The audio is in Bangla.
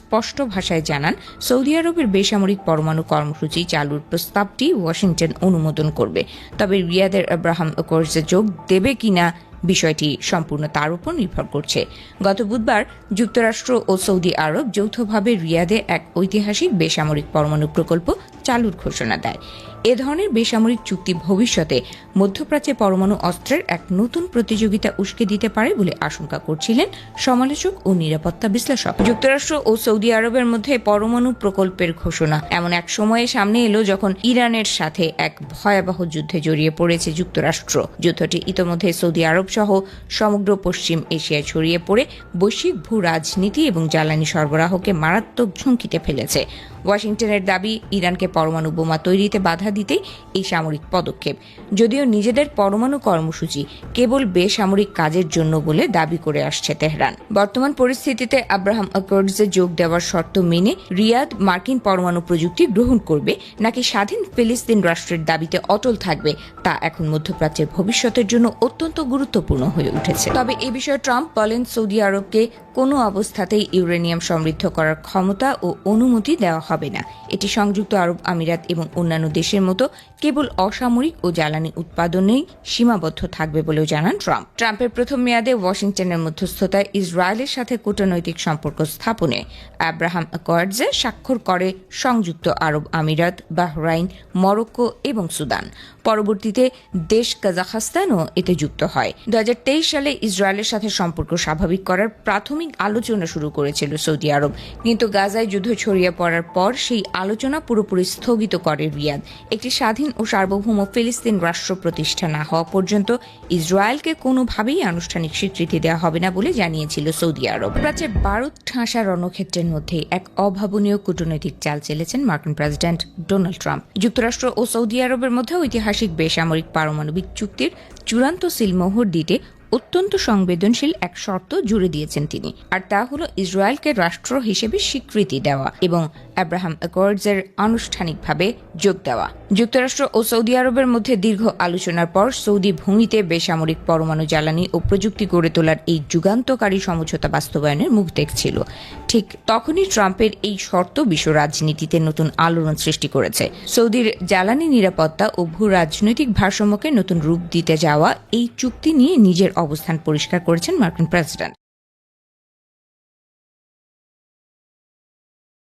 স্পষ্ট ভাষায় জানান, সৌদি আরবের বেসামরিক পরমাণু কর্মসূচি চালুর প্রস্তাবটি ওয়াশিংটন অনুমোদন করবে, তবে রিয়াদের আব্রাহাম অ্যাকর্ডসে যোগ দেবে কিনা বিষয়টি সম্পূর্ণ তার উপর নির্ভর করছে। গত বুধবার যুক্তরাষ্ট্র ও সৌদি আরব যৌথভাবে রিয়াদে এক ঐতিহাসিক বেসামরিক পরমাণু প্রকল্প চালুর ঘোষণা দেয়। এ ধরনের বেসামরিক চুক্তি ভবিষ্যতে মধ্যপ্রাচ্যে পরমাণু অস্ত্রের এক নতুন প্রতিযোগিতা উস্কে দিতে পারে বলে আশঙ্কা করছিলেন সমালোচক ও নিরাপত্তা বিশ্লেষক। যুক্তরাষ্ট্র ও সৌদি আরবের মধ্যে পরমাণু প্রকল্পের ঘোষণা এমন এক সময়ে সামনে এলো যখন ইরানের সাথে এক ভয়াবহ যুদ্ধে জড়িয়ে পড়েছে যুক্তরাষ্ট্র। যুদ্ধটি ইতোমধ্যে সৌদি আরব সহ সমগ্র পশ্চিম এশিয়ায় ছড়িয়ে পড়ে বৈশ্বিক ভূ রাজনীতি এবং জ্বালানি সরবরাহকে মারাত্মক ঝুঁকিতে ফেলেছে। ওয়াশিংটনের দাবি, ইরানকে পরমাণু বোমা তৈরিতে বাধা দিতেই এই সামরিক পদক্ষেপ, যদিও নিজেদের পরমাণু কর্মসূচি কেবল বেসামরিক কাজের জন্য বলে দাবি করে আসছে তেহরান। বর্তমান পরিস্থিতিতে আব্রাহাম অ্যাকর্ডসে যোগ দেওয়ার শর্ত মেনে রিয়াদ মার্কিন পরমাণু প্রযুক্তি গ্রহণ করবে নাকি স্বাধীন ফিলিস্তিন রাষ্ট্রের দাবিতে অটল থাকবে, তা এখন মধ্যপ্রাচ্যের ভবিষ্যতের জন্য অত্যন্ত গুরুত্বপূর্ণ হয়ে উঠেছে। তবে এ বিষয়ে ট্রাম্প বলেন, সৌদি আরবকে কোনো অবস্থাতেই ইউরেনিয়াম সমৃদ্ধ করার ক্ষমতা ও অনুমতি দেওয়া হবে না। এটি সংযুক্ত আরব আমিরাত এবং অন্যান্য দেশের মতো কেবল অসামরিক ও জ্বালানি উৎপাদনেই সীমাবদ্ধ থাকবে বলেও জানান ট্রাম্প। ট্রাম্পের প্রথম মেয়াদে ওয়াশিংটনের মধ্যস্থতায় ইসরায়েলের সাথে কূটনৈতিক সম্পর্ক স্থাপনে আব্রাহাম অ্যাকর্ডসে স্বাক্ষর করে সংযুক্ত আরব আমিরাত, বাহরাইন, মরক্কো এবং সুদান। পরবর্তীতে দেশ কাজাখস্তানও এতে যুক্ত হয়। 2023 সালে ইসরায়েলের সাথে সম্পর্ক স্বাভাবিক করার প্রাথমিক আলোচনা শুরু করেছিল সৌদি আরব, কিন্তু গাজায় যুদ্ধ ছড়িয়ে পড়ার পর সেই আলোচনা পুরোপুরি স্থগিত করে রিয়াদ। একটি স্বাধীন ও সার্বভৌম ফিলিস্তিন রাষ্ট্র প্রতিষ্ঠা না হওয়া পর্যন্ত ইসরায়েলকে কোনোভাবেই আনুষ্ঠানিক স্বীকৃতি দেওয়া হবে না বলে জানিয়েছিল সৌদি আরব। প্রাচ্যে বারুদ ঠাসা রণক্ষেত্রের মধ্যে এক অভাবনীয় কূটনৈতিক চাল চেলেছেন মার্কিন প্রেসিডেন্ট ডোনাল্ড ট্রাম্প। যুক্তরাষ্ট্র ও সৌদি আরবের মধ্যে ঐতিহাসিক বেসামরিক পারমাণবিক চুক্তির চূড়ান্ত সিলমোহর দিতে অত্যন্ত সংবেদনশীল এক শর্ত জুড়ে দিয়েছেন তিনি, আর তা হল ইসরায়েলকে রাষ্ট্র হিসেবে স্বীকৃতি দেওয়া এবং আব্রাহাম অ্যাকর্ডসের আনুষ্ঠানিকভাবে যোগ দেওয়া। যুক্তরাষ্ট্র ও সৌদি আরবের মধ্যে দীর্ঘ আলোচনার পর সৌদি ভূমিতে বেসামরিক পরমাণু জ্বালানি ও প্রযুক্তি গড়ে তোলার এই যুগান্তকারী সমঝোতা বাস্তবায়নের মুখ দেখছিল। ঠিক তখনই ট্রাম্পের এই শর্ত বিশ্ব রাজনীতিতে নতুন আলোড়ন সৃষ্টি করেছে। সৌদির জ্বালানি নিরাপত্তা ও ভূ রাজনৈতিক ভারসাম্যকে নতুন রূপ দিতে যাওয়া এই চুক্তি নিয়ে নিজের অবস্থান পরিষ্কার করেছেন মার্কিন প্রেসিডেন্ট।